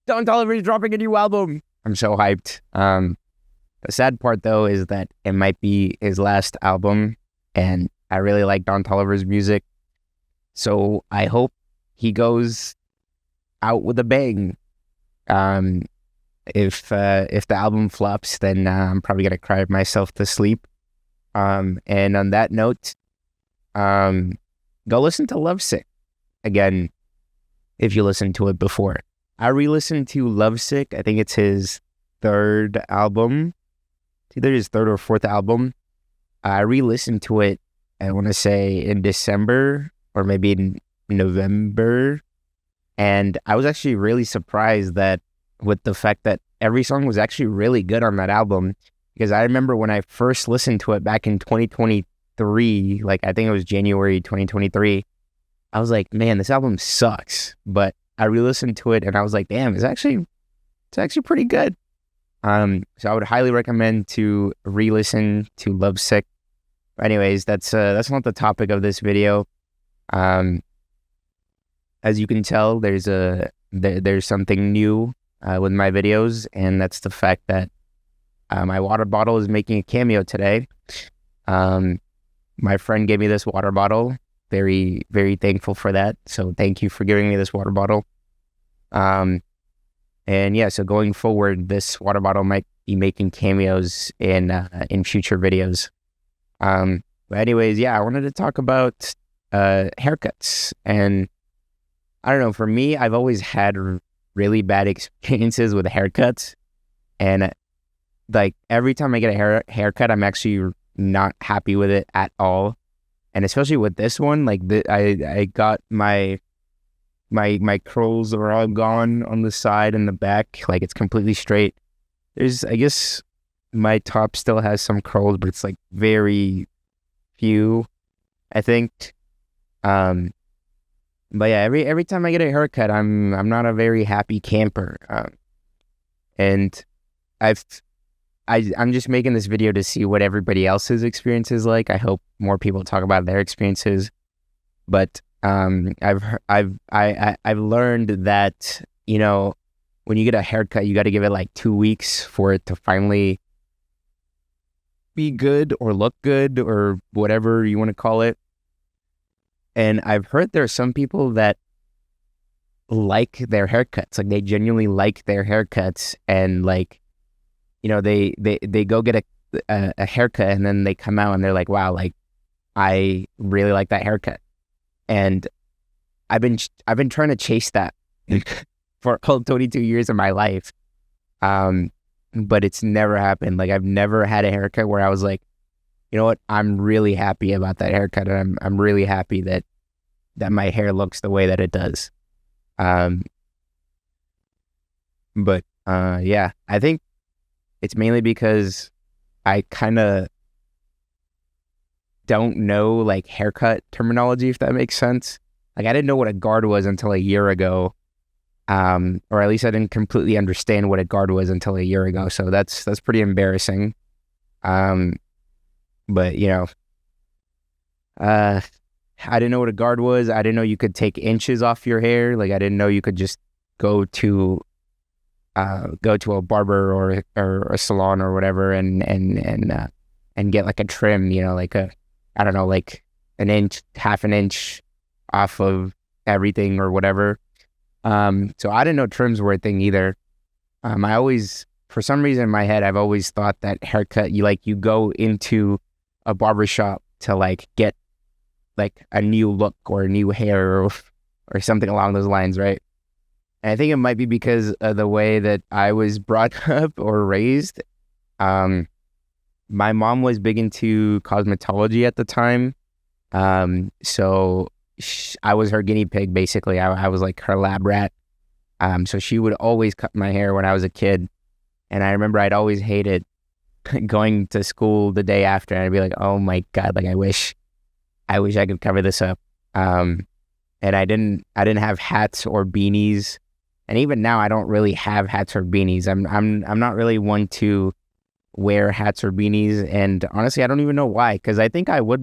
Don Toliver's dropping a new album. I'm so hyped. The sad part though is that it might be his last album, and I really like Don Toliver's music. So I hope he goes out with a bang. Um, if the album flops, then I'm probably gonna cry myself to sleep. And on that note, go listen to Lovesick again if you listened to it before. I re-listened to Lovesick. I think it's his third album. It's either his third or fourth album. I re-listened to it, I want to say in December or maybe in November. And I was actually really surprised that with the fact that every song was actually really good on that album. Because I remember when I first listened to it back in 2023, like I think it was January 2023, I was like, man, this album sucks. But I re-listened to it and I was like, damn, it's actually pretty good. So I would highly recommend to re-listen to Lovesick. But anyways, that's not the topic of this video. As you can tell, there's something new with my videos, and that's the fact that my water bottle is making a cameo today. My friend gave me this water bottle. Very, very thankful for that. So thank you for giving me this water bottle. And yeah, so going forward, this water bottle might be making cameos in future videos. But anyways, yeah, I wanted to talk about haircuts. And I don't know, for me, I've always had really bad experiences with haircuts. And like every time I get a haircut, I'm actually not happy with it at all. And especially with this one, like I got my curls are all gone on the side and the back. Like it's completely straight. I guess my top still has some curls, but it's like very few, I think. But yeah, every time I get a haircut, I'm not a very happy camper. And I'm just making this video to see what everybody else's experience is like. I hope more people talk about their experiences. But I've learned that, you know, when you get a haircut, you got to give it like 2 weeks for it to finally be good or look good or whatever you want to call it. And I've heard there are some people that like their haircuts, like they genuinely like their haircuts, and like, you know, they go get a haircut and then they come out and they're like, wow, like I really like that haircut. And I've been trying to chase that for all 22 years of my life. But it's never happened. Like I've never had a haircut where I was like, you know what, I'm really happy about that haircut, and I'm really happy that my hair looks the way that it does. But yeah, I think it's mainly because I kind of don't know like haircut terminology, if that makes sense. Like I didn't know what a guard was until a year ago. Or at least I didn't completely understand what a guard was until a year ago. So that's pretty embarrassing. But you know, I didn't know what a guard was. I didn't know you could take inches off your hair. Like I didn't know you could just go to a barber or a salon or whatever and get like a trim, you know, like I don't know, like an inch, half an inch off of everything or whatever. So I didn't know trims were a thing either. I always, for some reason in my head, I've always thought that haircut, you go into a barbershop to like get like a new look or a new hair or something along those lines, right? And I think it might be because of the way that I was brought up or raised. My mom was big into cosmetology at the time. So I was her guinea pig, basically. I was like her lab rat. So she would always cut my hair when I was a kid. And I remember I'd always hated going to school the day after. And I'd be like, oh my God, like I wish I could cover this up. And I didn't have hats or beanies. And even now I don't really have hats or beanies. I'm not really one to wear hats or beanies. And honestly, I don't even know why, because I think I do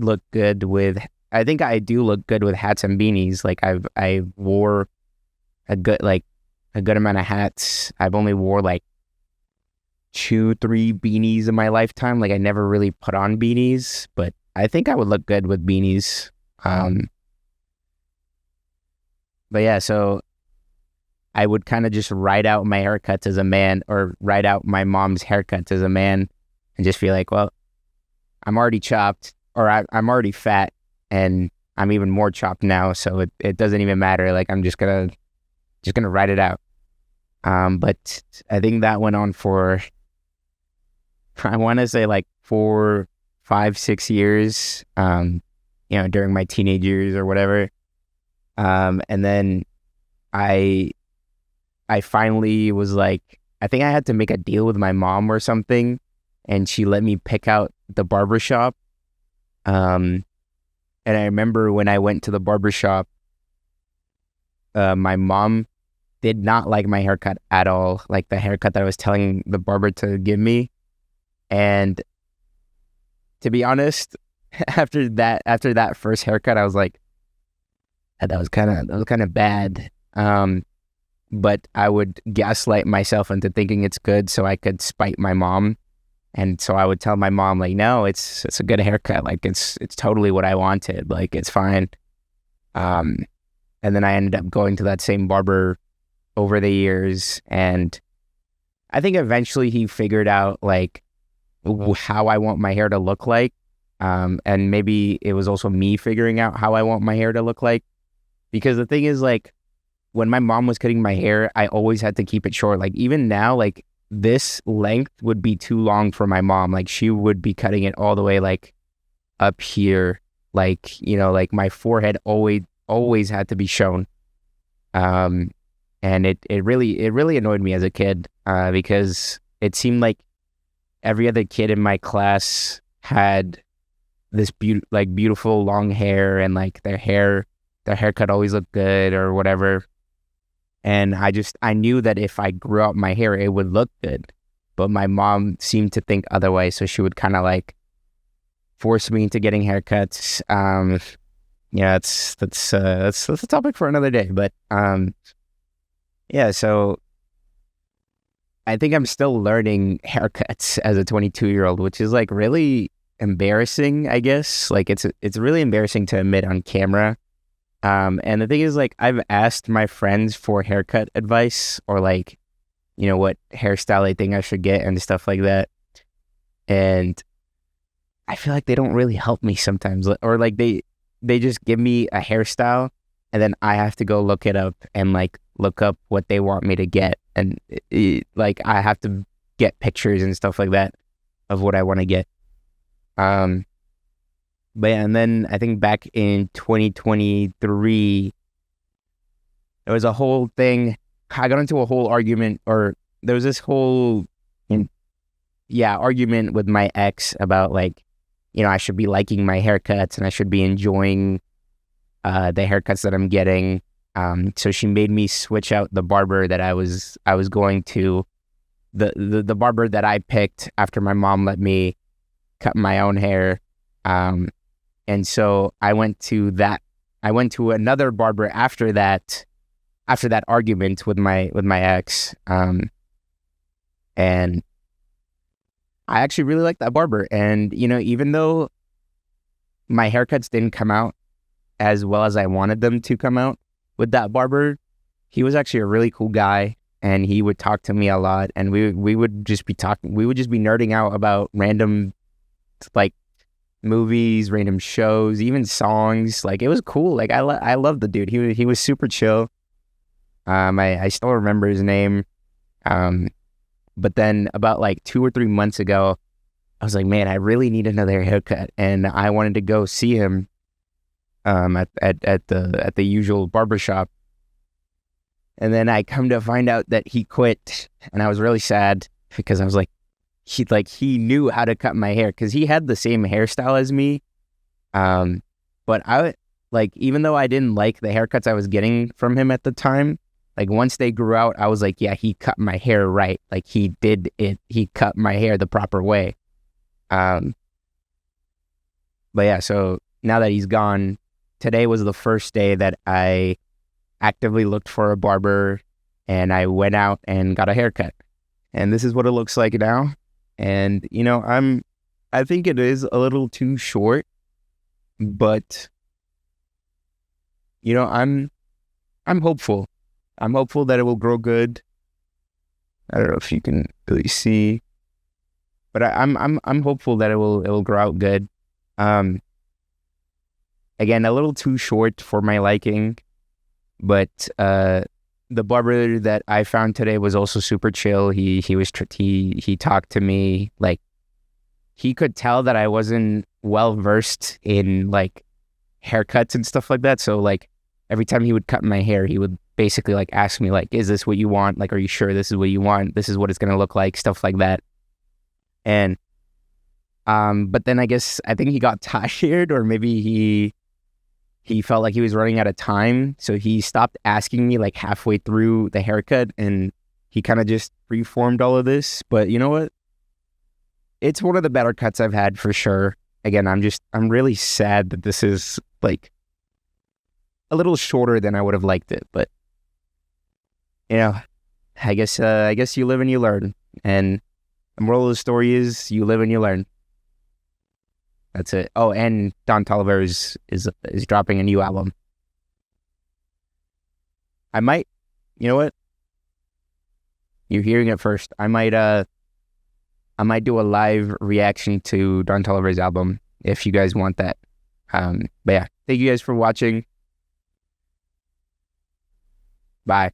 look good with hats and beanies. Like I wore a good, like a good amount of hats. I've only wore like two, three beanies in my lifetime. Like I never really put on beanies, but I think I would look good with beanies. Um, but yeah, so I would kind of just write out my haircuts as a man or write out my mom's haircuts as a man and just feel like, well, I'm already chopped or I'm already fat and I'm even more chopped now. So it doesn't even matter. Like I'm just gonna write it out. But I think that went on for, I want to say like 4, 5, 6 years, during my teenage years or whatever. And then I I finally was like, I think I had to make a deal with my mom or something, and she let me pick out the barber shop. Um, and I remember when I went to the barber shop, my mom did not like my haircut at all, like the haircut that I was telling the barber to give me. And to be honest, after that first haircut, I was like, that was kind of bad. But I would gaslight myself into thinking it's good so I could spite my mom. And so I would tell my mom, like, no, it's a good haircut. Like it's totally what I wanted. Like it's fine. Um, and then I ended up going to that same barber over the years, and I think eventually he figured out like how I want my hair to look like. And maybe it was also me figuring out how I want my hair to look like. Because the thing is, like, when my mom was cutting my hair, I always had to keep it short. Like even now, like this length would be too long for my mom. Like she would be cutting it all the way like up here. Like, like my forehead always had to be shown. Um, and it really annoyed me as a kid, because it seemed like every other kid in my class had this beautiful long hair, and like their haircut always looked good or whatever. And I knew that if I grew out my hair, it would look good. But my mom seemed to think otherwise. So she would kind of like force me into getting haircuts. Yeah, that's a topic for another day. But yeah, so I think I'm still learning haircuts as a 22-year-old, which is like really embarrassing, I guess. Like it's really embarrassing to admit on camera. And the thing is, like, I've asked my friends for haircut advice or like, what hairstyle they think I should get and stuff like that. And I feel like they don't really help me sometimes, or like they just give me a hairstyle and then I have to go look it up and like look up what they want me to get. And like I have to get pictures and stuff like that of what I want to get. Um, but yeah, and then I think back in 2023, there was a whole thing. I got into a whole argument, or there was this whole, argument with my ex about like, I should be liking my haircuts and I should be enjoying the haircuts that I'm getting. So she made me switch out the barber that I was going to, the barber that I picked after my mom let me cut my own hair. And so I went to another barber after that argument with my ex. And I actually really liked that barber. And, even though my haircuts didn't come out as well as I wanted them to come out with that barber, he was actually a really cool guy, and he would talk to me a lot, and we would just be nerding out about random like movies, random shows, even songs. Like it was cool. Like I loved the dude. He was super chill. I still remember his name. But then about like 2 or 3 months ago, I was like, man, I really need another haircut, and I wanted to go see him at the usual barbershop. And then I come to find out that he quit, and I was really sad because I was like, he knew how to cut my hair because he had the same hairstyle as me. But even though I didn't like the haircuts I was getting from him at the time, like once they grew out, I was like, yeah, he cut my hair right. Like he did it. He cut my hair the proper way. But yeah, so now that he's gone, today was the first day that I actively looked for a barber. and I went out and got a haircut. And this is what it looks like now. And I think it is a little too short, but I'm hopeful. I'm hopeful that it will grow good. I don't know if you can really see, but I'm hopeful that it will grow out good. Um, Again, a little too short for my liking, but the barber that I found today was also super chill. He talked to me like he could tell that I wasn't well versed in like haircuts and stuff like that. So like every time he would cut my hair, he would basically like ask me like, "Is this what you want? Like, are you sure this is what you want? This is what it's gonna look like," stuff like that. And but then I think he got tired, or maybe he felt like he was running out of time, so he stopped asking me like halfway through the haircut, and he kind of just reformed all of this. But you know what? It's one of the better cuts I've had for sure. Again, I'm really sad that this is like a little shorter than I would have liked it, but you know, I guess you live and you learn. And the moral of the story is you live and you learn. That's it. Oh, and Don Toliver is dropping a new album. I might, you know what? You're hearing it first. I might do a live reaction to Don Toliver's album if you guys want that. But yeah, thank you guys for watching. Bye.